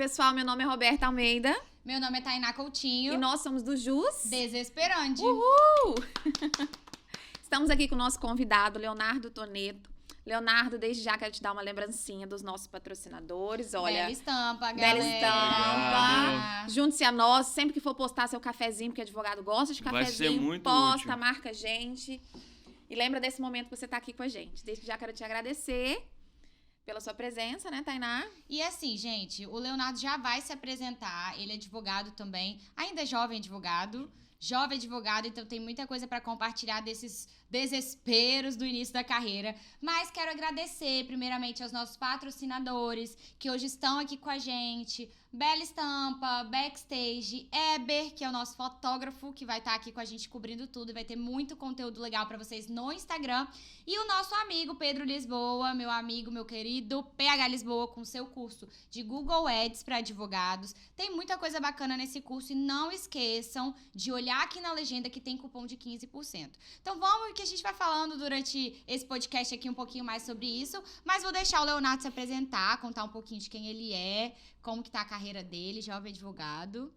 pessoal, meu nome é Roberta Almeida. Meu nome é Tainá Coutinho. E nós somos do Jus Desesperante. Uhul! Estamos aqui com o nosso convidado, Leonardo Toneto. Leonardo, desde já quero te dar uma lembrancinha dos nossos patrocinadores. Olha, Bela estampa, galera. Bela estampa. Junte-se a nós. Sempre que for postar seu cafezinho, porque advogado gosta de cafezinho, vai ser muito posta, útil. marca a gente. E lembra desse momento que você está aqui com a gente. Desde já quero te agradecer pela sua presença, né, Tainá? E assim, gente, o Leonardo já vai se apresentar. Ele é advogado também. Ainda é jovem advogado. Jovem advogado, então tem muita coisa para compartilhar desses desesperos do início da carreira. Mas quero agradecer, primeiramente, aos nossos patrocinadores que hoje estão aqui com a gente. Bela Estampa, Backstage, Eber, que é o nosso fotógrafo, que vai estar aqui com a gente cobrindo tudo e vai ter muito conteúdo legal para vocês no Instagram. E o nosso amigo Pedro Lisboa, meu amigo, meu querido PH Lisboa, com seu curso de Google Ads para advogados. Tem muita coisa bacana nesse curso e não esqueçam de olhar aqui na legenda que tem cupom de 15%. Então vamos que a gente vai falando durante esse podcast aqui um pouquinho mais sobre isso, mas vou deixar o Leonardo se apresentar, contar um pouquinho de quem ele é, como que tá a carreira dele, jovem advogado.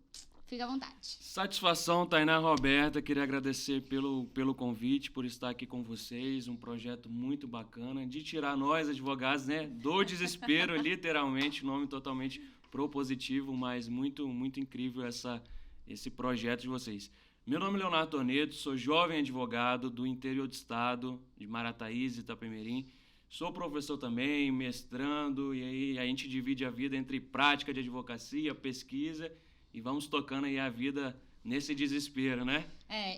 Fica à vontade. Satisfação, Tainá, Roberta. Queria agradecer pelo convite, por estar aqui com vocês. Um projeto muito bacana de tirar nós, advogados, né, do desespero, literalmente, nome totalmente propositivo, mas muito, muito incrível esse projeto de vocês. Meu nome é Leonardo Toneto, sou jovem advogado do interior do estado, de Marataízes, Itapemirim. Sou professor também, mestrando, e aí a gente divide a vida entre prática de advocacia, pesquisa, e vamos tocando aí a vida nesse desespero, né?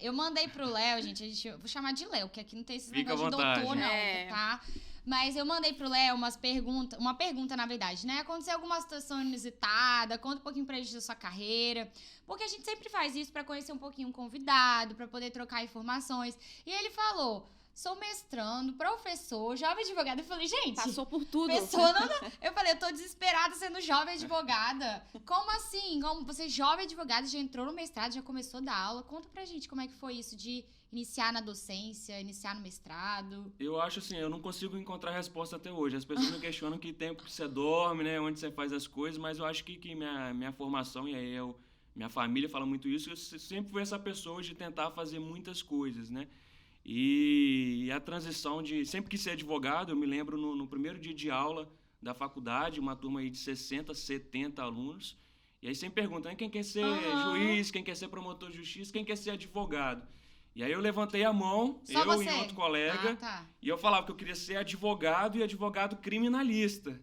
Eu mandei pro Léo, gente, vou chamar de Léo, que aqui não tem esse Fica negócio de à vontade. doutor, não, tá? Mas eu mandei pro Léo uma pergunta, na verdade, né? Aconteceu alguma situação inusitada, conta um pouquinho pra gente da sua carreira, porque a gente sempre faz isso pra conhecer um pouquinho o convidado, pra poder trocar informações. E ele falou: sou mestrando, professor, jovem advogada. Eu falei, gente, Passou por tudo. pessoa não. Eu falei, eu tô desesperada sendo jovem advogada. Como assim? Como você, jovem advogada, já entrou no mestrado, já começou a dar aula? Conta pra gente como é que foi isso de iniciar na docência, iniciar no mestrado. Eu acho assim, eu não consigo encontrar resposta até hoje. As pessoas me questionam que tempo que você dorme, né, onde você faz as coisas, mas eu acho que minha formação, e aí minha família fala muito isso, eu sempre fui essa pessoa de tentar fazer muitas coisas, né? E a transição de... Sempre quis ser advogado, eu me lembro no primeiro dia de aula da faculdade, uma turma aí de 60, 70 alunos, e aí sempre perguntam, quem quer ser juiz, quem quer ser promotor de justiça, quem quer ser advogado? E aí eu levantei a mão, Só eu você? e outro colega, Tá. e eu falava que eu queria ser advogado e advogado criminalista.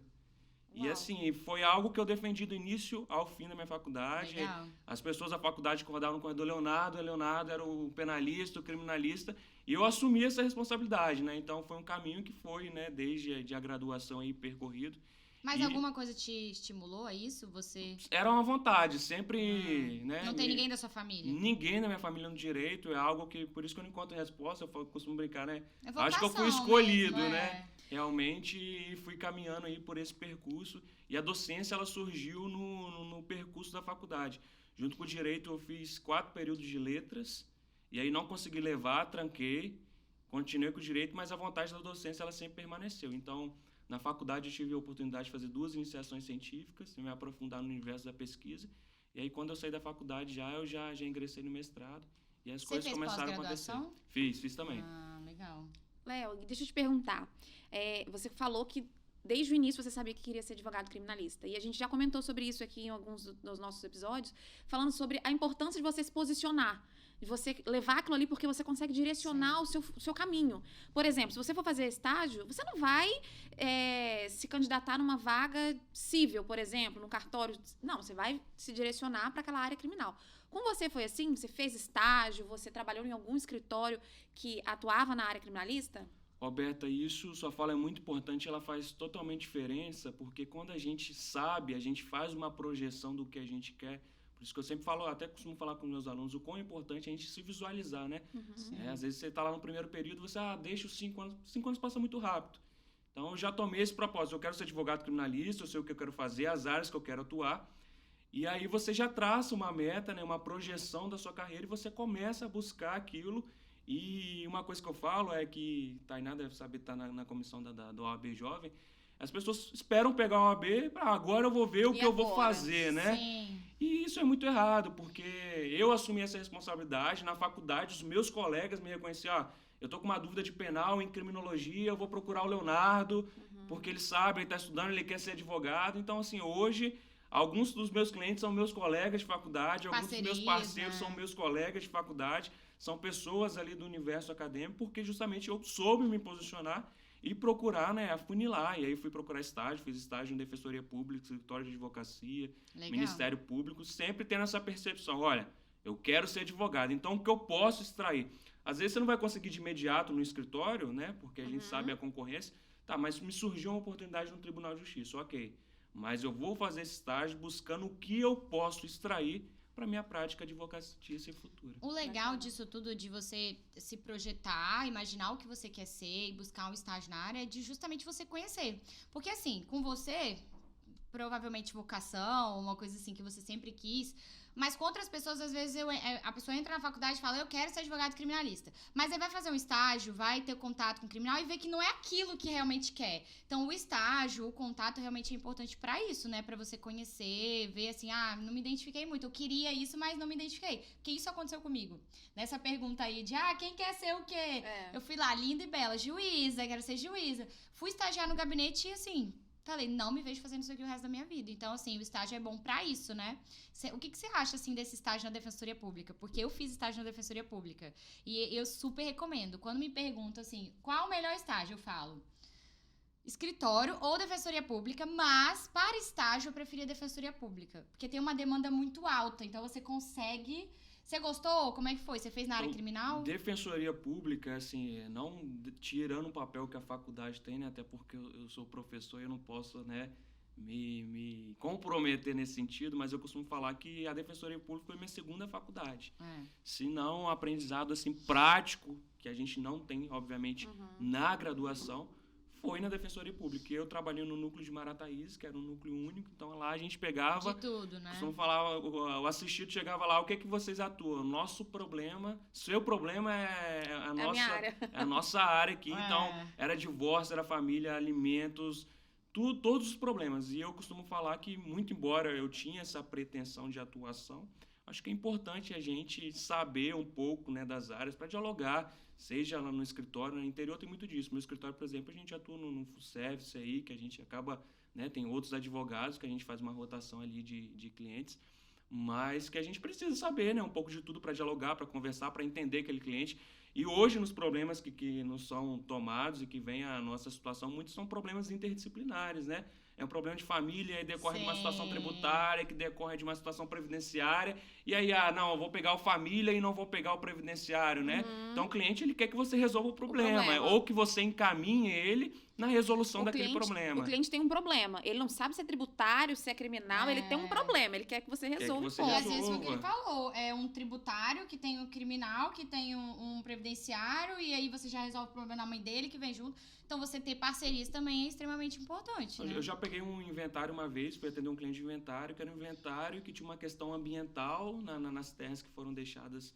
E Uau. assim, foi algo que eu defendi do início ao fim da minha faculdade. Legal. As pessoas da faculdade rodavam no corredor Leonardo era o penalista, o criminalista, e eu assumi essa responsabilidade, né? Então foi um caminho que foi, né, desde a graduação aí percorrido. Mas E alguma coisa te estimulou a isso? Você... era uma vontade, sempre, né? Não tem ninguém da sua família? Ninguém da minha família no direito, é algo que, por isso que eu não encontro resposta, costumo brincar, né? É Acho que eu fui vocação escolhido, mesmo, né? Realmente, e fui caminhando aí por esse percurso, e a docência, ela surgiu no percurso da faculdade. Junto com o direito, eu fiz 4 períodos de letras, e aí não consegui levar, tranquei, continuei com o direito, mas a vontade da docência, ela sempre permaneceu. Então, na faculdade, eu tive a oportunidade de fazer 2 iniciações científicas, me aprofundar no universo da pesquisa, e aí, quando eu saí da faculdade, eu já ingressei no mestrado, e as coisas começaram a acontecer. Fiz também. Ah, legal. Léo, deixa eu te perguntar. Você falou que desde o início você sabia que queria ser advogado criminalista. E a gente já comentou sobre isso aqui em alguns dos nossos episódios, falando sobre a importância de você se posicionar, de você levar aquilo ali porque você consegue direcionar o seu caminho. Por exemplo, se você for fazer estágio, você não vai se candidatar numa vaga civil, por exemplo, no cartório. Não, você vai se direcionar para aquela área criminal. Com você foi assim? Você fez estágio, você trabalhou em algum escritório que atuava na área criminalista? Roberta, isso, sua fala é muito importante, ela faz totalmente diferença, porque quando a gente sabe, a gente faz uma projeção do que a gente quer. Por isso que eu sempre falo, até costumo falar com meus alunos, o quão importante é a gente se visualizar, né? Às vezes você está lá no primeiro período, você deixa os 5 anos, 5 anos passam muito rápido. Então eu já tomei esse propósito, eu quero ser advogado criminalista, eu sei o que eu quero fazer, as áreas que eu quero atuar. E aí você já traça uma meta, né, uma projeção da sua carreira e você começa a buscar aquilo. E uma coisa que eu falo é que Tainá deve saber, tá na comissão do OAB Jovem, As pessoas esperam pegar uma OAB, agora eu vou ver o que eu vou fazer, né? Sim. E isso é muito errado, porque eu assumi essa responsabilidade. Na faculdade, os meus colegas me reconheciam, eu tô com uma dúvida de penal em criminologia, eu vou procurar o Leonardo, porque ele sabe, ele está estudando, ele quer ser advogado. Então, assim, hoje, alguns dos meus clientes são meus colegas de faculdade, alguns dos meus parceiros são meus colegas de faculdade, são pessoas ali do universo acadêmico, porque justamente eu soube me posicionar e procurar, né, afunilar. E aí fui procurar estágio, fiz estágio em Defensoria Pública, Escritório de Advocacia, Ministério Público, sempre tendo essa percepção, olha, eu quero ser advogado, então o que eu posso extrair? Às vezes você não vai conseguir de imediato no escritório, né, porque a gente sabe a concorrência, tá, mas me surgiu uma oportunidade no Tribunal de Justiça, ok, mas eu vou fazer esse estágio buscando o que eu posso extrair para minha prática advocatícia futura. O legal disso tudo, de você se projetar, imaginar o que você quer ser e buscar um estágio na área, é de justamente você conhecer. Porque assim, com você, provavelmente vocação, uma coisa assim que você sempre quis, mas com outras pessoas, às vezes, a pessoa entra na faculdade e fala, eu quero ser advogado criminalista. Mas aí vai fazer um estágio, vai ter contato com o criminal e vê que não é aquilo que realmente quer. Então, o estágio, o contato realmente é importante pra isso, né? Pra você conhecer, ver assim, não me identifiquei muito. Eu queria isso, mas não me identifiquei. Porque isso aconteceu comigo. Nessa pergunta aí de, quem quer ser o quê? Eu fui lá, linda e bela, juíza, quero ser juíza. Fui estagiar no gabinete e, assim, falei, não me vejo fazendo isso aqui o resto da minha vida. Então, assim, o estágio é bom pra isso, né? O que você acha, assim, desse estágio na Defensoria Pública? Porque eu fiz estágio na Defensoria Pública. E eu super recomendo. Quando me perguntam, assim, qual o melhor estágio? Eu falo, escritório ou Defensoria Pública, mas para estágio eu preferia Defensoria Pública. Porque tem uma demanda muito alta. Então, você consegue... Você gostou? Como é que foi? Você fez na área criminal? Defensoria Pública, assim, não tirando o papel que a faculdade tem, né? Até porque eu sou professor e eu não posso, né, me comprometer nesse sentido, mas eu costumo falar que a Defensoria Pública foi minha segunda faculdade. Se não um aprendizado, assim, prático, que a gente não tem, obviamente, na graduação, foi na Defensoria Pública. Eu trabalhei no núcleo de Marataízes, que era um núcleo único, então lá a gente pegava... De tudo, né? Costumo falar, o assistido chegava lá, o que é que vocês atuam? Nosso problema, seu problema é a nossa área aqui, então era divórcio, era família, alimentos, todos os problemas. E eu costumo falar que, muito embora eu tinha essa pretensão de atuação, acho que é importante a gente saber um pouco, né, das áreas para dialogar, seja lá no escritório, no interior tem muito disso. No escritório, por exemplo, a gente atua no full service aí, que a gente acaba, né, tem outros advogados que a gente faz uma rotação ali de clientes, mas que a gente precisa saber, né, um pouco de tudo para dialogar, para conversar, para entender aquele cliente. E hoje, nos problemas que nos são tomados e que vem a nossa situação, muitos são problemas interdisciplinares, né? É um problema de família, e decorre de uma situação tributária, que decorre de uma situação previdenciária, e aí, não, eu vou pegar o família e não vou pegar o previdenciário, né? Então, o cliente, ele quer que você resolva o problema. Ou que você encaminhe ele na resolução daquele problema. O cliente tem um problema. Ele não sabe se é tributário, se é criminal, ele tem um problema. Ele quer que você resolva. E às vezes foi o que ele falou. É um tributário que tem um criminal, que tem um previdenciário, e aí você já resolve o problema da mãe dele, que vem junto. Então, você ter parcerias também é extremamente importante, né? Eu já peguei um inventário uma vez, fui atender um cliente de inventário, que era um inventário que tinha uma questão ambiental nas terras que foram deixadas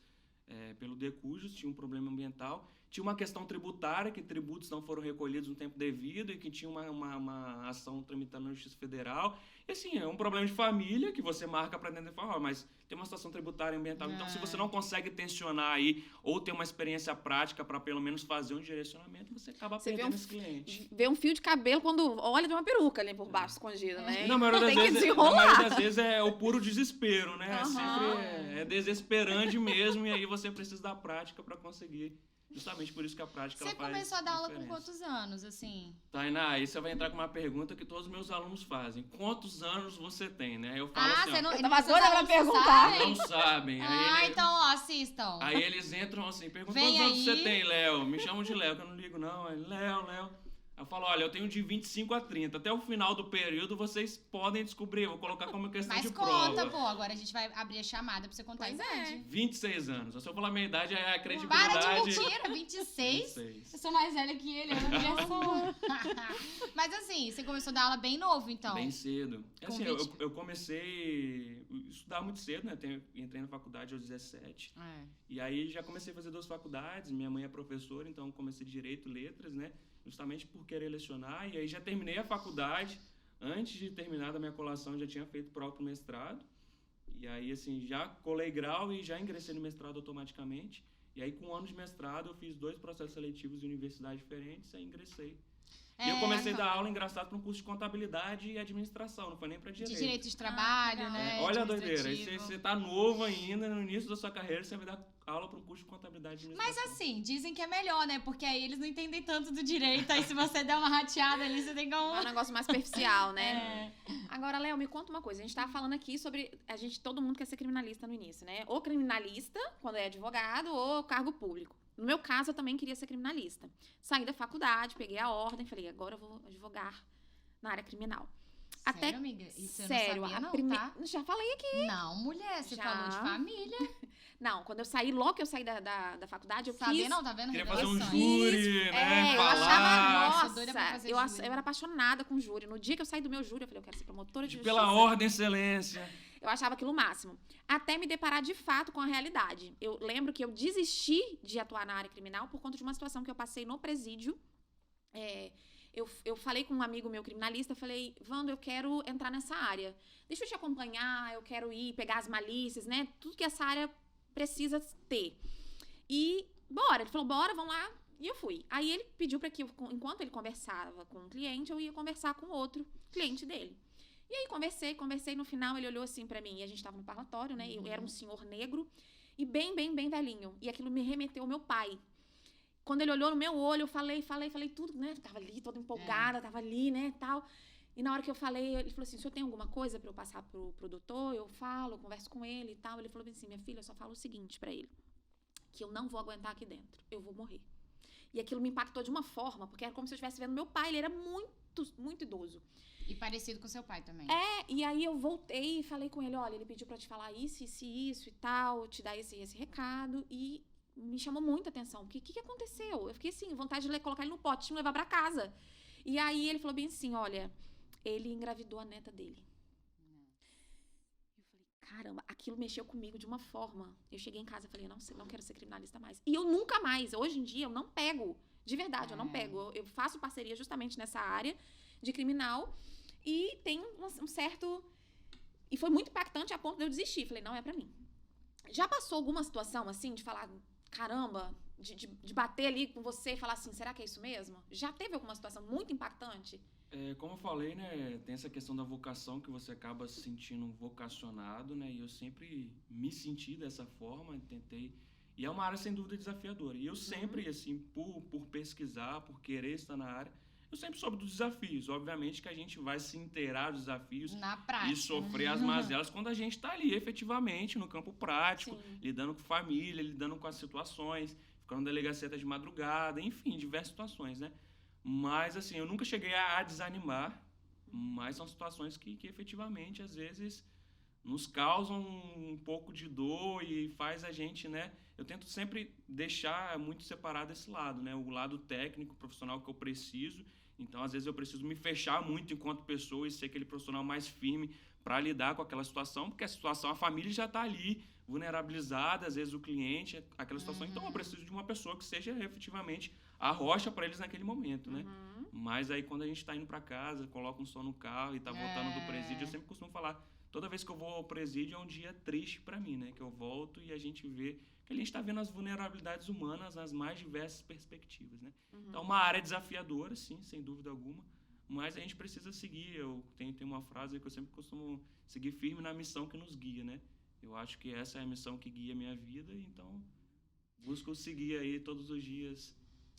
pelo Decujus, tinha um problema ambiental. Tinha uma questão tributária, que tributos não foram recolhidos no tempo devido e que tinha uma ação tramitando na Justiça Federal. E assim, é um problema de família que você marca para dentro e fala, mas tem uma situação tributária e ambiental. Então, se você não consegue tensionar aí ou ter uma experiência prática para pelo menos fazer um direcionamento, você acaba perdendo esse cliente. Vê um fio de cabelo quando olha de uma peruca ali por baixo, escondida, né? Na maioria das vezes é o puro desespero, né? Sempre é desesperante mesmo e aí você precisa da prática para conseguir. Justamente por isso que a prática ela faz Você começou a dar aula com diferença. quantos anos, assim? Tainá, aí você vai entrar com uma pergunta que todos os meus alunos fazem. Quantos anos você tem, né? Eu falo assim, você não... Eu tava doida pra perguntar. Não sabem. Aí então, ó, assistam. Aí eles entram assim, perguntam quantos anos você tem, Léo? Me chamam de Léo, que eu não ligo não. Aí, Léo. Eu falo, olha, eu tenho de 25 a 30. Até o final do período vocês podem descobrir. Eu vou colocar como questão de prova. Mas conta, pô. Agora a gente vai abrir a chamada pra você contar a idade. 26 anos. Se eu falar a minha idade, é a credibilidade... Para de mentira, 26? 26. Eu sou mais velha que ele, eu não Mas assim, você começou a dar aula bem novo, então. Bem cedo. Assim, eu comecei a estudar muito cedo, né? Entrei na faculdade aos 17. E aí já comecei a fazer 2 faculdades. Minha mãe é professora, então comecei Direito, Letras, né? justamente por querer lecionar. E aí já terminei a faculdade. Antes de terminar da minha colação, já tinha feito o próprio mestrado. E aí, assim, já colei grau e já ingressei no mestrado automaticamente. E aí, com um ano de mestrado, eu fiz 2 processos seletivos em universidades diferentes, aí ingressei. E eu comecei a dar aula, engraçado, para um curso de contabilidade e administração, não foi nem para direito. De direito de trabalho, né? Olha a doideira, aí você tá novo ainda, no início da sua carreira, você vai dar aula para um curso de contabilidade e administração. Mas assim, dizem que é melhor, né? Porque aí eles não entendem tanto do direito, aí se você der uma rateada ali, você tem como... É um negócio mais superficial, né? Agora, Léo, me conta uma coisa. A gente tava falando aqui sobre... Todo mundo quer ser criminalista no início, né? Ou criminalista, quando é advogado, ou cargo público. No meu caso, eu também queria ser criminalista. Saí da faculdade, peguei a ordem, falei, agora eu vou advogar na área criminal. Sério, amiga? Isso eu não sabia, tá? Já falei aqui. Não, mulher, você falou de família. Não, quando eu saí, logo que eu saí da faculdade, eu Sabia quis... não, tá vendo? Queria fazer um Revelações. júri, né? Eu achava, Nossa, nossa, doida pra fazer júri. eu era apaixonada com júri. No dia que eu saí do meu júri, eu falei, eu quero ser promotora de justiça. Pela ordem, excelência. Eu achava aquilo o máximo. Até me deparar de fato com a realidade. Eu lembro que eu desisti de atuar na área criminal por conta de uma situação que eu passei no presídio. Eu falei com um amigo meu criminalista, falei, Wando, eu quero entrar nessa área. Deixa eu te acompanhar, eu quero ir pegar as malícias, né? Tudo que essa área precisa ter. E bora, ele falou, bora, vamos lá. E eu fui. Aí ele pediu para que, enquanto ele conversava com um cliente, eu ia conversar com outro cliente dele. E aí conversei, no final ele olhou assim pra mim, e a gente tava no parlatório, né? Eu era um senhor negro e bem velhinho. E aquilo me remeteu ao meu pai. Quando ele olhou no meu olho, eu falei tudo, né? Tava ali, toda empolgada, tava ali, né, tal. E na hora que eu falei, ele falou assim, o senhor tem alguma coisa pra eu passar pro doutor? Eu falo, converso com ele e tal. Ele falou assim, minha filha, eu só falo o seguinte pra ele, que eu não vou aguentar aqui dentro, eu vou morrer. E aquilo me impactou de uma forma, porque era como se eu estivesse vendo meu pai, ele era muito idoso. E parecido com seu pai também. E aí eu voltei e falei com ele, olha, ele pediu pra te falar isso e tal, te dar esse recado, e me chamou muita atenção, porque o que aconteceu? Eu fiquei assim, vontade de colocar ele no pote e levar pra casa. E aí ele falou bem assim, olha, ele engravidou a neta dele. Eu falei, caramba, aquilo mexeu comigo de uma forma. Eu cheguei em casa e falei, não quero ser criminalista mais. E eu nunca mais, hoje em dia, eu não pego, de verdade, eu não pego. Eu faço parceria justamente nessa área de criminal, e tem um certo... E foi muito impactante a ponto de eu desistir. Falei, não é pra mim. Já passou alguma situação, assim, de falar, caramba, de bater ali com você e falar assim, será que é isso mesmo? Já teve alguma situação muito impactante? Como eu falei, né, tem essa questão da vocação, que você acaba se sentindo vocacionado, né, e eu sempre me senti dessa forma, tentei... E é uma área, sem dúvida, desafiadora. E eu sempre, assim, por pesquisar, por querer estar na área, eu sempre soube dos desafios. Obviamente que a gente vai se inteirar dos desafios na prática, e sofrer as mazelas quando a gente está ali, efetivamente, no campo prático, lidando com família, lidando com as situações, ficando na delegacia de madrugada, enfim, diversas situações, né? Mas, assim, eu nunca cheguei a desanimar, mas são situações que efetivamente, às vezes, nos causam um pouco de dor e faz a gente, né? Eu tento sempre deixar muito separado esse lado, né? O lado técnico, profissional que eu preciso. Então, às vezes, eu preciso me fechar muito enquanto pessoa e ser aquele profissional mais firme para lidar com aquela situação, porque a situação, a família já está ali, vulnerabilizada, às vezes o cliente, aquela situação. Então, eu preciso de uma pessoa que seja efetivamente a rocha para eles naquele momento, né? Mas aí, quando a gente está indo para casa, coloca um som no carro e está voltando do presídio, eu sempre costumo falar, toda vez que eu vou ao presídio é um dia triste para mim, né? Que eu volto e a gente vê que a gente está vendo as vulnerabilidades humanas nas mais diversas perspectivas, né? Então, uma área desafiadora, sim, sem dúvida alguma, mas a gente precisa seguir. Eu tenho uma frase que eu sempre costumo seguir firme na missão que nos guia, né? Eu acho que essa é a missão que guia a minha vida, então busco seguir aí todos os dias.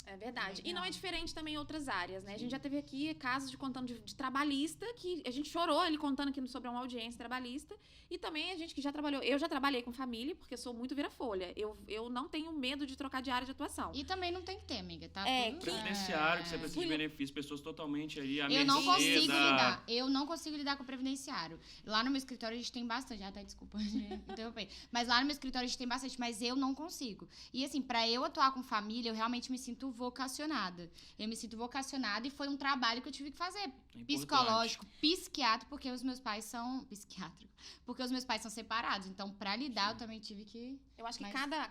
É verdade. E não é diferente também em outras áreas, né? A gente já teve aqui casos contando de trabalhista, que a gente chorou ele contando aqui sobre uma audiência trabalhista, e também a gente que já trabalhou... Eu já trabalhei com família, porque eu sou muito vira-folha. Eu não tenho medo de trocar de área de atuação. E também não tem que ter, amiga, tá? Previdenciário, que você precisa de benefícios, pessoas totalmente aí à Eu não consigo lidar. Eu não consigo lidar com o previdenciário. Lá no meu escritório a gente tem bastante. Até desculpa de interromper. Mas lá no meu escritório a gente tem bastante, mas eu não consigo. E assim, pra eu atuar com família, eu realmente me sinto vocacionada. Eu me sinto vocacionada e foi um trabalho que eu tive que fazer. Psicológico, psiquiátrico, porque os meus pais são... Psiquiátrico. Porque os meus pais são separados. Então, pra lidar, eu também tive que... Eu acho que cada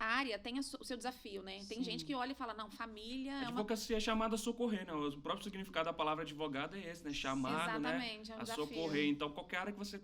área tem o seu desafio, né? Tem Sim. gente que olha e fala, não, família é uma... Advocacia é chamada a socorrer, né? O próprio significado da palavra advogado é esse, né? Chamado, né? Exatamente, é um A desafio. socorrer. Então, qualquer área que você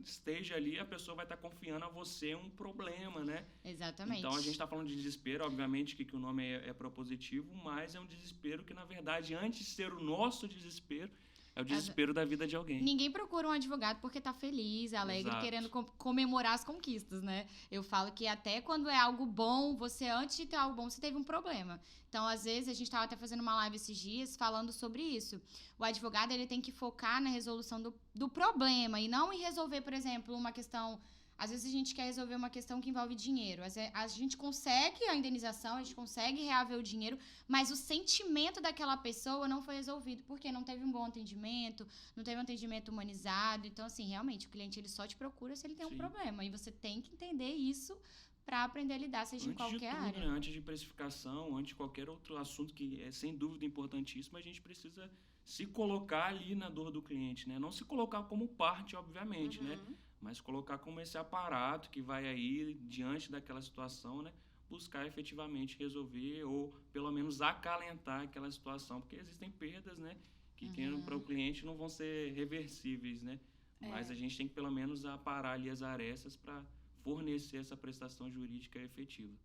esteja ali, a pessoa vai estar confiando a você um problema, né? Exatamente. Então, a gente está falando de desespero, obviamente que o nome é propositivo, mas é um desespero que, na verdade, antes de ser o nosso desespero, é o desespero da vida de alguém. Ninguém procura um advogado porque tá feliz, alegre, Exato. querendo comemorar as conquistas, né? Eu falo que até quando é algo bom, você, antes de ter algo bom, você teve um problema. Então, às vezes, a gente tava até fazendo uma live esses dias falando sobre isso. O advogado, ele tem que focar na resolução do problema e não em resolver, por exemplo, uma questão... Às vezes, a gente quer resolver uma questão que envolve dinheiro. A gente consegue a indenização, a gente consegue reaver o dinheiro, mas o sentimento daquela pessoa não foi resolvido, porque não teve um bom atendimento, não teve um atendimento humanizado. Então, assim, realmente, o cliente ele só te procura se ele tem um Sim. problema. E você tem que entender isso para aprender a lidar, seja em qualquer Antes de tudo, área. né? Antes de precificação, antes de qualquer outro assunto que é sem dúvida importantíssimo, a gente precisa se colocar ali na dor do cliente, né? Não se colocar como parte, obviamente, né? Mas colocar como esse aparato que vai aí, diante daquela situação, né? Buscar efetivamente resolver ou, pelo menos, acalentar aquela situação. Porque existem perdas, né? Que para o cliente não vão ser reversíveis, né? Mas a gente tem que, pelo menos, aparar ali as arestas para fornecer essa prestação jurídica efetiva.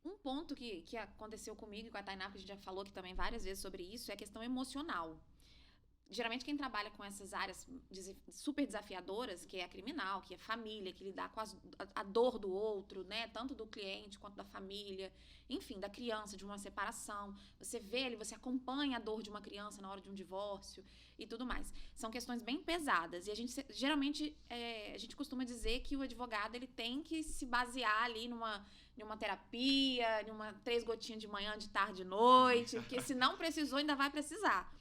Um ponto que aconteceu comigo e com a Tainá, que a gente já falou aqui também várias vezes sobre isso, é a questão emocional. Geralmente quem trabalha com essas áreas super desafiadoras, que é a criminal, que é família, que lidar com a dor do outro, né? Tanto do cliente quanto da família, enfim, da criança, de uma separação. Você vê ali, você acompanha a dor de uma criança na hora de um divórcio e tudo mais. São questões bem pesadas. E a gente, geralmente, a gente costuma dizer que o advogado ele tem que se basear ali numa terapia, numa 3 gotinhas de manhã, de tarde, de noite, porque se não precisou, ainda vai precisar.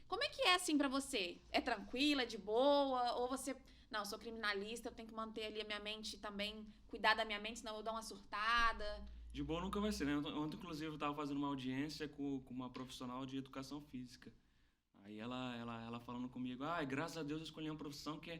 Como é que é assim pra você? É tranquila, é de boa? Ou você... Não, eu sou criminalista, eu tenho que manter ali a minha mente também, cuidar da minha mente, senão eu dou uma surtada. De boa nunca vai ser, né? Ontem, inclusive, eu estava fazendo uma audiência com uma profissional de educação física. Aí ela falando comigo, graças a Deus eu escolhi uma profissão que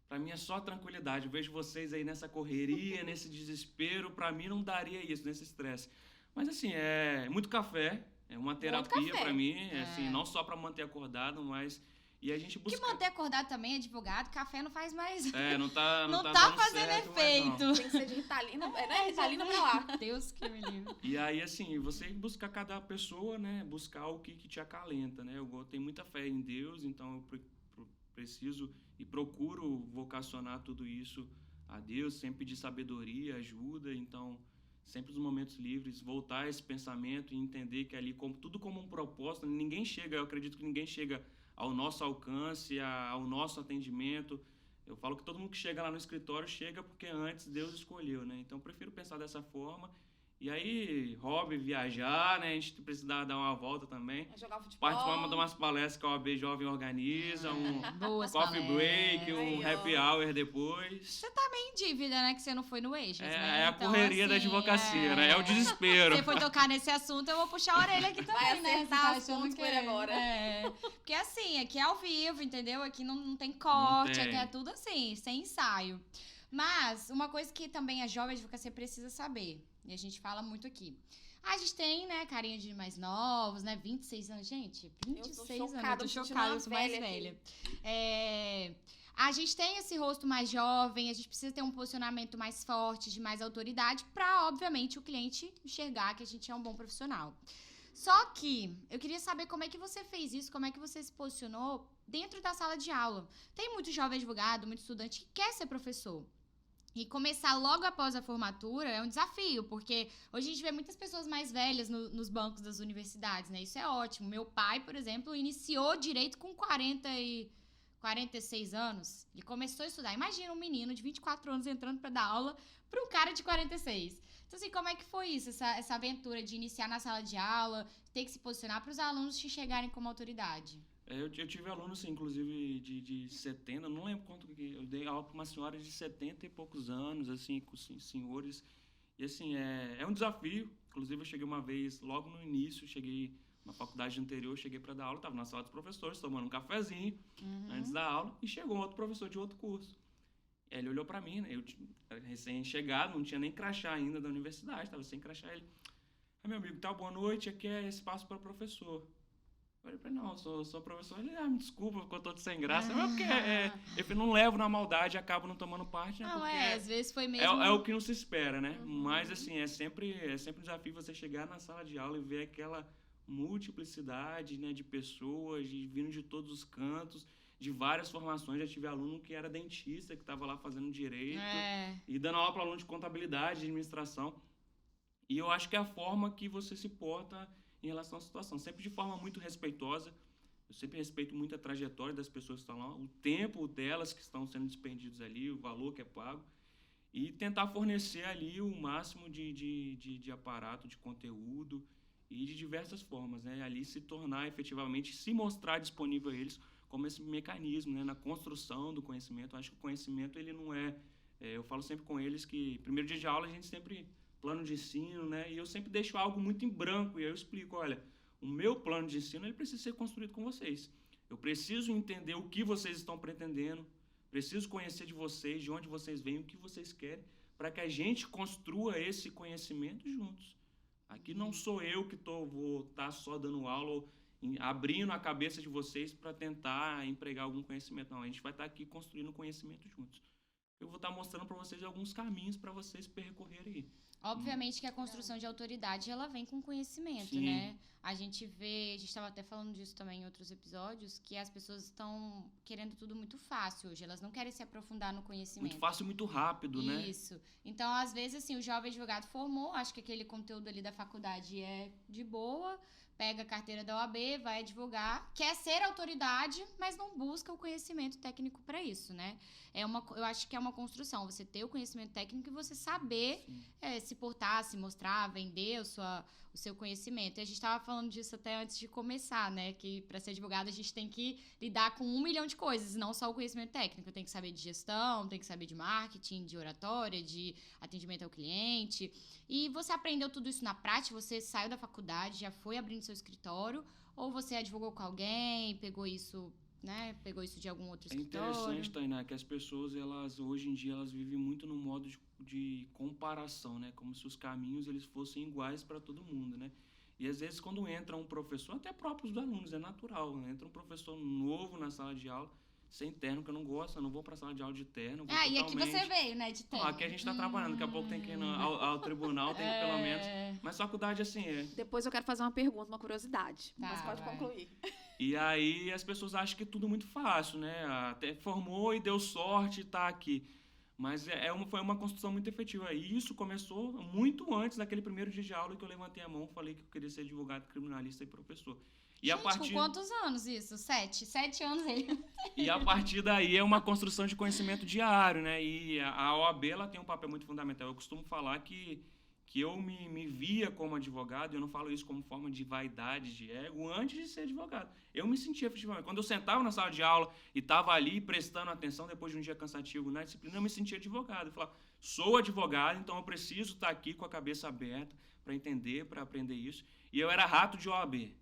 pra mim é só tranquilidade. Eu vejo vocês aí nessa correria, nesse desespero, pra mim não daria isso, nesse estresse. Mas assim, é muito café, é uma terapia pra mim, assim, não só pra manter acordado, mas... E a gente busca... Que manter acordado também, advogado, café não faz mais... não tá tá fazendo certo, efeito. Tem que ser de Ritalina, Ritalina pra lá. Deus que me livre. E aí, assim, você buscar cada pessoa, né? Buscar o que te acalenta, né? Eu tenho muita fé em Deus, então eu preciso e procuro vocacionar tudo isso a Deus, sempre pedir sabedoria, ajuda, então... Sempre nos momentos livres, voltar a esse pensamento e entender que ali, tudo como um propósito, eu acredito que ninguém chega ao nosso alcance, ao nosso atendimento. Eu falo que todo mundo que chega lá no escritório chega porque antes Deus escolheu, né? Então, eu prefiro pensar dessa forma. E aí, hobby, viajar, né? A gente precisa dar uma volta também. Jogar futebol. Participar de umas palestras que a OAB Jovem organiza, um coffee break, um happy hour depois. Você tá meio em dívida, né? Que você não foi no Eixos, né? É a correria da advocacia, né? É o desespero. Você foi tocar nesse assunto, eu vou puxar a orelha aqui também, vai né? Você tá achando que ele agora. Porque assim, aqui é ao vivo, entendeu? Aqui não tem corte, aqui é tudo assim, sem ensaio. Mas, uma coisa que também a jovem advocacia precisa saber, e a gente fala muito aqui. A gente tem, né, carinha de mais novos, né? 26 anos, gente. 26 anos. Eu tô chocada, eu sou mais velha. A gente tem esse rosto mais jovem, a gente precisa ter um posicionamento mais forte, de mais autoridade, pra, obviamente, o cliente enxergar que a gente é um bom profissional. Só que eu queria saber como é que você fez isso, como é que você se posicionou dentro da sala de aula. Tem muito jovem advogado, muito estudante que quer ser professor. E começar logo após a formatura é um desafio, porque hoje a gente vê muitas pessoas mais velhas nos bancos das universidades, né? Isso é ótimo. Meu pai, por exemplo, iniciou direito com 46 anos. Ele começou a estudar. Imagina um menino de 24 anos entrando para dar aula para um cara de 46. Então, assim, como é que foi isso? Essa aventura de iniciar na sala de aula, ter que se posicionar para os alunos te enxergarem como autoridade? Eu tive alunos, assim, inclusive, de 70, não lembro quanto que... Eu dei aula para uma senhora de 70 e poucos anos, assim, com senhores. E, assim, é um desafio. Inclusive, eu cheguei uma vez, logo no início, cheguei na faculdade anterior, cheguei para dar aula, estava na sala dos professores, tomando um cafezinho antes da aula, e chegou outro professor de outro curso. Aí ele olhou pra mim, né? Eu era recém-chegado, não tinha nem crachá ainda da universidade, tava sem crachá. Ele, meu amigo, tá, boa noite, aqui é espaço para professor. Eu falei, não, sou professor. Ele, me desculpa, porque eu tô sem graça. Mas porque eu não levo na maldade e acabo não tomando parte, né? Não, porque às vezes foi mesmo... É o que não se espera, né? Mas, assim, é sempre um desafio você chegar na sala de aula e ver aquela multiplicidade, né, de pessoas, vindo de todos os cantos, de várias formações. Já tive aluno que era dentista, que estava lá fazendo direito, e dando aula para aluno de contabilidade, de administração. E eu acho que é a forma que você se porta em relação à situação, sempre de forma muito respeitosa. Eu sempre respeito muito a trajetória das pessoas que estão lá, o tempo delas que estão sendo despendidos ali, o valor que é pago, e tentar fornecer ali o máximo de aparato, de conteúdo e de diversas formas, né? Ali se tornar efetivamente, se mostrar disponível a eles como esse mecanismo, né? Na construção do conhecimento. Eu acho que o conhecimento, ele não eu falo sempre com eles que, primeiro dia de aula, a gente sempre... plano de ensino, né? E eu sempre deixo algo muito em branco. E aí eu explico, olha, o meu plano de ensino, ele precisa ser construído com vocês. Eu preciso entender o que vocês estão pretendendo, preciso conhecer de vocês, de onde vocês vêm, o que vocês querem, para que a gente construa esse conhecimento juntos. Aqui não sou eu que vou estar só dando aula ou abrindo a cabeça de vocês para tentar empregar algum conhecimento. Não, a gente vai estar aqui construindo conhecimento juntos. Eu vou estar mostrando para vocês alguns caminhos para vocês percorrerem aí. Obviamente que a construção de autoridade, ela vem com conhecimento, Sim. né? A gente estava até falando disso também em outros episódios, que as pessoas estão querendo tudo muito fácil hoje, elas não querem se aprofundar no conhecimento. Muito fácil e muito rápido, né? Isso. Então, às vezes, assim, o jovem advogado formou, acho que aquele conteúdo ali da faculdade é de boa, pega a carteira da OAB, vai advogar, quer ser autoridade, mas não busca o conhecimento técnico para isso, né? Eu acho que é uma construção, você ter o conhecimento técnico e você saber se portar, se mostrar, vender o seu conhecimento. E a gente estava falando disso até antes de começar, né? Que para ser advogado a gente tem que lidar com 1 milhão de coisas, não só o conhecimento técnico. Tem que saber de gestão, tem que saber de marketing, de oratória, de atendimento ao cliente. E você aprendeu tudo isso na prática? Você saiu da faculdade, já foi abrindo seu escritório? Ou você advogou com alguém, pegou isso, né? Pegou isso de algum outro escritório? É interessante, Tainá, que as pessoas, hoje em dia, elas vivem muito no modo de comparação, né? Como se os caminhos eles fossem iguais para todo mundo, né? E às vezes quando entra um professor, até próprios dos alunos, é natural, né? Entra um professor novo na sala de aula, sem terno, que eu não gosto, eu não vou pra sala de aula de terno. E aqui você veio, né, de terno. Aqui a gente tá trabalhando, daqui a pouco tem que ir ao tribunal, tem que pelo menos... Mas faculdade, assim, Depois eu quero fazer uma pergunta, uma curiosidade, mas pode concluir. E aí as pessoas acham que é tudo muito fácil, né? Até formou e deu sorte e tá aqui. Mas foi uma construção muito efetiva. E isso começou muito antes daquele primeiro dia de aula que eu levantei a mão e falei que eu queria ser advogado, criminalista e professor. E gente, com quantos anos isso? 7? 7 anos aí. E a partir daí é uma construção de conhecimento diário, né? E a OAB, ela tem um papel muito fundamental. Eu costumo falar que eu me via como advogado, e eu não falo isso como forma de vaidade, de ego, antes de ser advogado. Eu me sentia efetivamente. Quando eu sentava na sala de aula e estava ali prestando atenção depois de um dia cansativo na disciplina, eu me sentia advogado. Eu falava, sou advogado, então eu preciso estar aqui com a cabeça aberta para entender, para aprender isso. E eu era rato de OAB.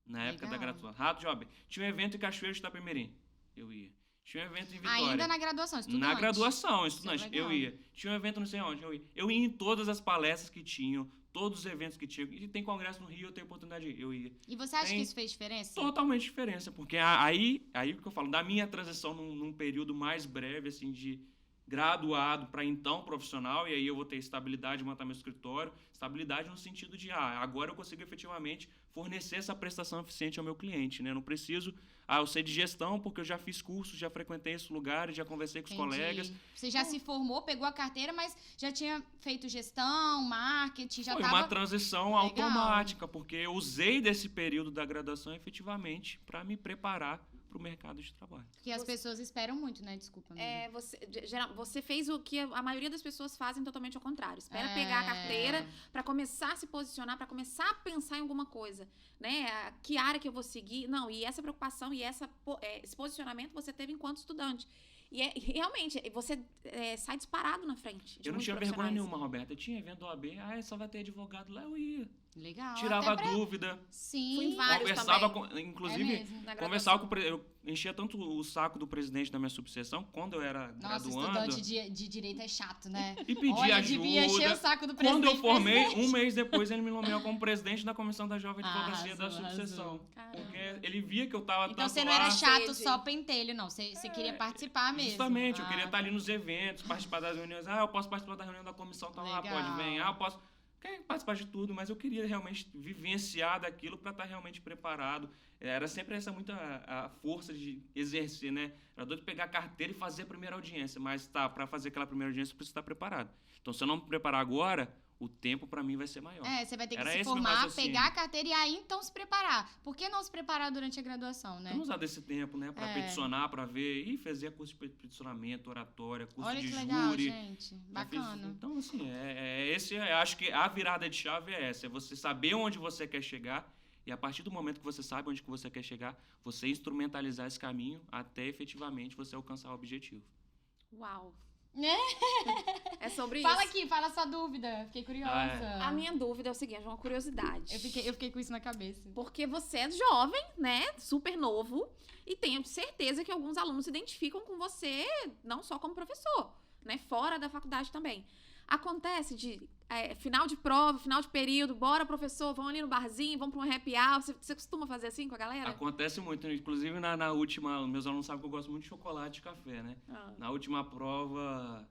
Na época da graduação. Rato de OAB. Tinha um evento em Cachoeiro de Itapemirim. Eu ia. Tinha um evento em Vitória. Ainda na graduação, estudante. Na graduação, estudante. Eu ia. Tinha um evento não sei onde, eu ia. Eu ia em todas as palestras que tinham, todos os eventos que tinham. E tem congresso no Rio, eu tenho oportunidade de ir. Eu ia. E você acha que isso fez diferença? Totalmente diferença. Porque aí o que eu falo, da minha transição num período mais breve, assim, de graduado para então profissional, e aí eu vou ter estabilidade, montar meu escritório, estabilidade no sentido de, agora eu consigo efetivamente fornecer essa prestação eficiente ao meu cliente, né? Não preciso, eu sei de gestão porque eu já fiz cursos, já frequentei esses lugares, já conversei com os colegas. Você já se formou, pegou a carteira, mas já tinha feito gestão, marketing, já Foi tava... uma transição automática, porque eu usei desse período da graduação efetivamente para me preparar para o mercado de trabalho. Que as pessoas esperam muito, né? Desculpa, amiga. Você fez o que a maioria das pessoas fazem totalmente ao contrário. Espera pegar a carteira para começar a se posicionar, para começar a pensar em alguma coisa, né? Que área que eu vou seguir? Não, e essa preocupação e esse posicionamento você teve enquanto estudante. E realmente, você sai disparado na frente. Eu não tinha vergonha nenhuma, Roberta. Eu tinha evento OAB, só vai ter advogado lá, eu ia. Legal. Tirava dúvida. Sim. Fui em vários Conversava também. inclusive, conversava com eu enchia tanto o saco do presidente da minha subseção, quando eu era Nossa, graduando. estudante de direito é chato, né? E pedia Olha, ajuda. devia encher o saco do presidente. Quando eu formei, um mês depois, ele me nomeou como presidente da comissão da Jovem Advocacia da Arrasou, subseção. Caramba. Porque ele via que eu tava Então tanto você não lá. era chato só pentelho, não. Você queria participar mesmo. Justamente, eu queria estar ali tá. nos eventos, participar das reuniões. Eu posso participar da reunião da comissão, tá lá, Legal. pode vir. Eu posso participar de tudo, mas eu queria realmente vivenciar daquilo para estar realmente preparado. Era sempre essa muita a força de exercer, né? Era doido de pegar a carteira e fazer a primeira audiência, mas para fazer aquela primeira audiência, eu preciso estar preparado. Então, se eu não me preparar agora, o tempo para mim vai ser maior. Você vai ter que Era se esse meu formar, raciocínio. pegar a carteira e aí então se preparar. Por que não se preparar durante a graduação, né? Vamos usar desse tempo, né? Para peticionar, para ver. E fazer curso de peticionamento, oratória, curso Olha de que júri. legal, gente. Já fiz. Bacana. Então, assim, eu acho que a virada de chave é essa. É você saber onde você quer chegar e a partir do momento que você sabe onde que você quer chegar, você instrumentalizar esse caminho até efetivamente você alcançar o objetivo. Uau. É sobre Fala isso. aqui, fala a sua dúvida. Fiquei curiosa. A minha dúvida é o seguinte, é uma curiosidade. Eu fiquei com isso na cabeça. Porque você é jovem, né? Super novo. E tenho certeza que alguns alunos se identificam com você, não só como professor, né? Fora da faculdade também. Acontece de final de prova, final de período, bora, professor, vamos ali no barzinho, vamos para um happy hour. Você costuma fazer assim com a galera? Acontece muito. Inclusive, na última, meus alunos sabem que eu gosto muito de chocolate e café, né? Na última prova,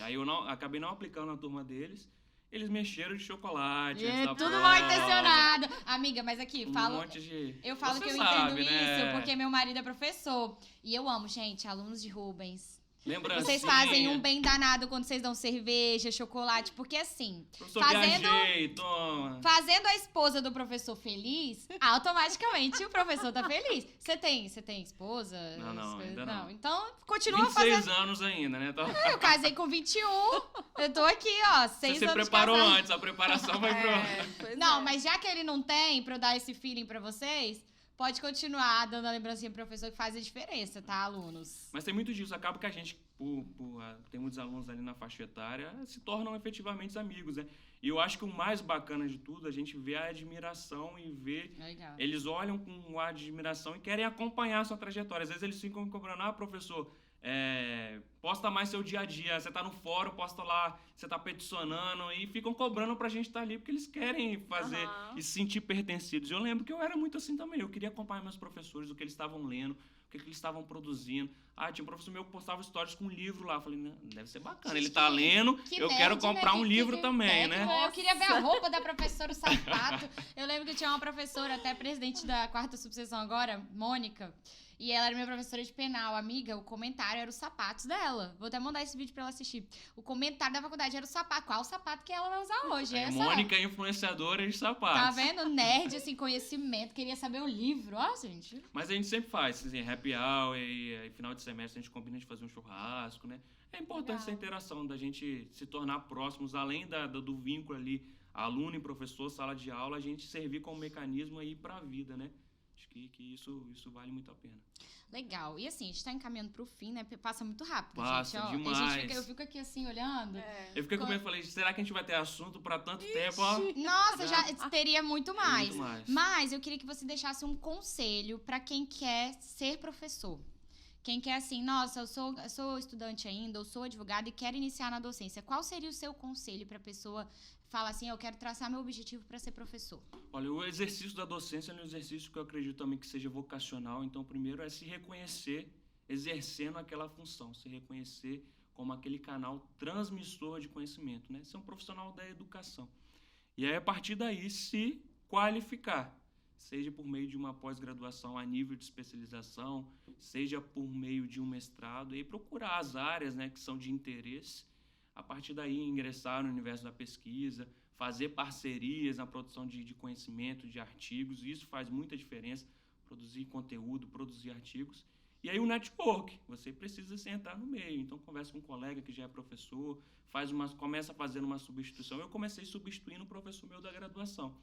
aí eu acabei não aplicando na turma deles, eles me encheram de chocolate. Tudo mal intencionado. Amiga, mas aqui, eu falo Você que eu sabe, entendo né? isso porque meu marido é professor. E eu amo, gente, alunos de Rubens. Lembrancinha. Vocês fazem um bem danado quando vocês dão cerveja, chocolate, porque assim, Professor, viajei, toma. fazendo a esposa do professor feliz, automaticamente o professor tá feliz. Você tem esposa? Não, ainda não. Então, continua 26 fazendo. anos ainda, né? Então, Eu casei com 21, eu tô aqui, ó, 6 você anos se preparou casada. antes, a preparação vai pro... Pois Não, é. mas já que ele não tem, pra eu dar esse feeling pra vocês, pode continuar dando a lembrancinha pro professor que faz a diferença, tá, alunos? Mas tem muito disso. Acaba que a gente, tem muitos alunos ali na faixa etária, se tornam efetivamente amigos, né? E eu acho que o mais bacana de tudo, a gente vê a admiração e vê... Legal. Eles olham com um ar de admiração e querem acompanhar a sua trajetória. Às vezes eles ficam cobrando, professor, posta mais seu dia a dia. Você tá no fórum, posta lá, você tá peticionando e ficam cobrando pra gente estar ali porque eles querem fazer e se sentir pertencidos. Eu lembro que eu era muito assim também. Eu queria acompanhar meus professores, o que eles estavam lendo, o que eles estavam produzindo. Tinha um professor meu que postava stories com um livro lá. Eu falei, não, deve ser bacana. Ele tá lendo, eu quero comprar um livro também, né? Eu queria ver a roupa da professora, o sapato. Eu lembro que eu tinha uma professora, até presidente da 4ª subseção agora, Mônica, e ela era minha professora de penal. Amiga, o comentário era os sapatos dela. Vou até mandar esse vídeo pra ela assistir. O comentário da faculdade era o sapato. Qual o sapato que ela vai usar hoje? Mônica é influenciadora de sapatos. Tá vendo? Nerd, assim, conhecimento. Queria saber o livro. Ó, gente. Mas a gente sempre faz, assim, happy hour e final de semestre a gente combina de fazer um churrasco, né? É importante essa interação, da gente se tornar próximos, além do vínculo ali, aluno e professor, sala de aula, a gente servir como mecanismo aí pra vida, né? Acho que isso vale muito a pena. Legal. E assim, a gente tá encaminhando pro fim, né? Passa muito rápido, Passa gente. Ó, demais. eu fico aqui assim, olhando. Eu fiquei com medo, falei, será que a gente vai ter assunto pra tanto tempo? Ó? Nossa, já teria muito mais. Muito mais. Mas eu queria que você deixasse um conselho pra quem quer ser professor. Quem quer assim, nossa, eu sou estudante ainda, eu sou advogado e quero iniciar na docência. Qual seria o seu conselho pra pessoa falar assim, eu quero traçar meu objetivo para ser professor? Olha, o exercício da docência é um exercício que eu acredito também que seja vocacional. Então, primeiro é se reconhecer exercendo aquela função, se reconhecer como aquele canal transmissor de conhecimento, né? Ser um profissional da educação. E aí, a partir daí, se qualificar, seja por meio de uma pós-graduação a nível de especialização, seja por meio de um mestrado, e procurar as áreas, né, que são de interesse. A partir daí, ingressar no universo da pesquisa, fazer parcerias na produção de conhecimento, de artigos. Isso faz muita diferença, produzir conteúdo, produzir artigos. E aí o network, você precisa se entrar no meio. Então, conversa com um colega que já é professor, começa fazendo uma substituição. Eu comecei substituindo um professor meu da graduação.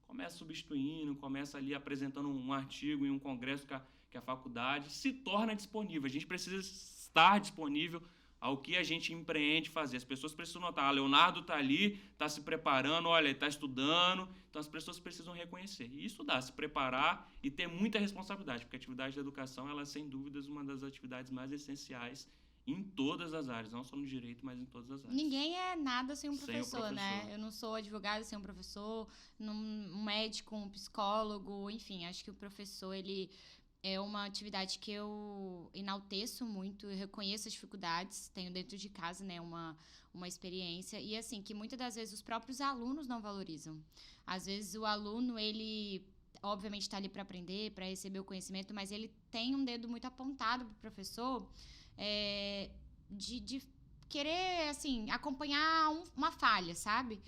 Começa substituindo, começa ali apresentando um artigo em um congresso que a faculdade se torna disponível. A gente precisa estar disponível ao que a gente empreende fazer. As pessoas precisam notar, Leonardo está ali, está se preparando, olha, ele está estudando, então as pessoas precisam reconhecer. E estudar, se preparar e ter muita responsabilidade, porque a atividade da educação, ela é, sem dúvidas, uma das atividades mais essenciais em todas as áreas, não só no direito, mas em todas as áreas. Ninguém é nada sem um Sem o professor, né? professor. Eu não sou advogada sem um professor, um médico, um psicólogo, enfim, acho que o professor, ele é uma atividade que eu enalteço muito, eu reconheço as dificuldades, tenho dentro de casa, né, uma experiência, e assim, que muitas das vezes os próprios alunos não valorizam. Às vezes o aluno, ele obviamente está ali para aprender, para receber o conhecimento, mas ele tem um dedo muito apontado para o professor, de querer, assim, acompanhar uma falha, sabe?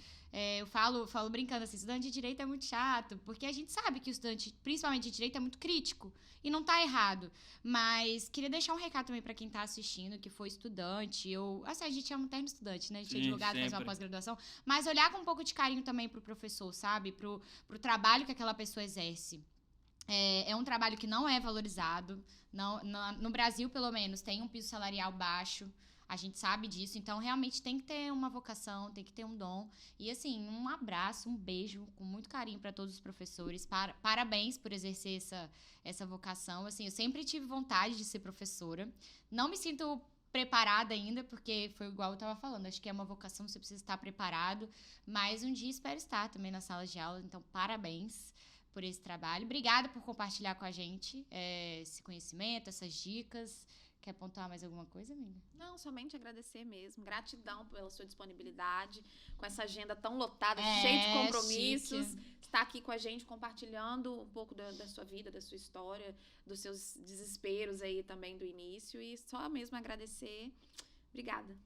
Eu falo brincando assim, estudante de direito é muito chato, porque a gente sabe que o estudante, principalmente de direito, é muito crítico, e não tá errado. Mas queria deixar um recado também para quem tá assistindo, que foi estudante, assim, a gente é um eterno estudante, né? A gente é Sim, advogado, faz uma sempre. pós-graduação, mas olhar com um pouco de carinho também pro professor, sabe? Pro trabalho que aquela pessoa exerce. É um trabalho que não é valorizado. No Brasil, pelo menos, tem um piso salarial baixo. A gente sabe disso. Então, realmente, tem que ter uma vocação, tem que ter um dom. E, assim, um abraço, um beijo, com muito carinho para todos os professores. Parabéns por exercer essa vocação. Assim, eu sempre tive vontade de ser professora. Não me sinto preparada ainda, porque foi igual eu estava falando. Acho que é uma vocação, você precisa estar preparado. Mas um dia espero estar também na sala de aula. Então, parabéns por esse trabalho. Obrigada por compartilhar com a gente esse conhecimento, essas dicas. Quer pontuar mais alguma coisa, amiga? Não, somente agradecer mesmo. Gratidão pela sua disponibilidade, com essa agenda tão lotada, cheia de compromissos. Chique. Estar aqui com a gente, compartilhando um pouco da sua vida, da sua história, dos seus desesperos aí também do início. E só mesmo agradecer. Obrigada.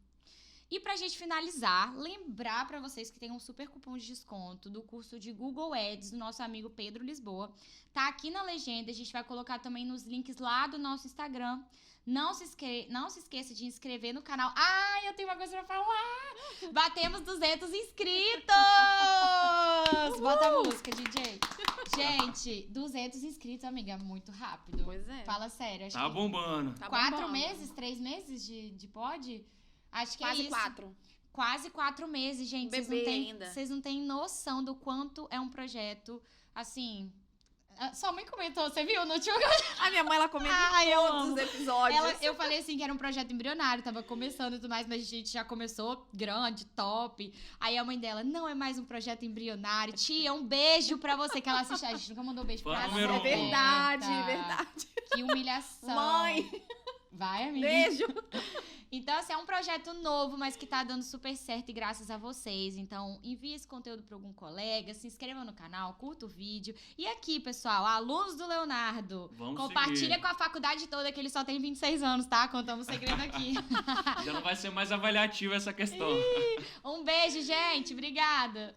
E pra gente finalizar, lembrar pra vocês que tem um super cupom de desconto do curso de Google Ads do nosso amigo Pedro Lisboa. Tá aqui na legenda, a gente vai colocar também nos links lá do nosso Instagram. Não se esqueça de inscrever no canal. Ah, eu tenho uma coisa pra falar! Batemos 200 inscritos! Bota a música, DJ. Gente, 200 inscritos, amiga, muito rápido. Pois é. Fala sério. Acho Tá que bombando. Tá 4 bombando. meses, 3 meses de pod? Acho que Quase é isso. 4. Quase 4 meses, gente. Bebê ainda. Vocês não têm noção do quanto é um projeto, assim... Sua mãe comentou, você viu no último... A minha mãe, ela comenta Ai, eu todos amo. os episódios. Eu falei assim que era um projeto embrionário, tava começando e tudo mais, mas a gente já começou grande, top. Aí a mãe dela, não é mais um projeto embrionário. Tia, um beijo pra você, que ela assiste. A gente nunca mandou beijo pra Fã ela. número É um. verdade, Eita, verdade. Que humilhação. Mãe, Vai, amiga. beijo. Então, assim, é um projeto novo, mas que tá dando super certo e graças a vocês. Então, envie esse conteúdo para algum colega, se inscreva no canal, curta o vídeo. E aqui, pessoal, alunos do Leonardo, Vamos compartilha seguir. com a faculdade toda, que ele só tem 26 anos, tá? Contamos um segredo aqui. Já não vai ser mais avaliativo essa questão. Um beijo, gente. Obrigada.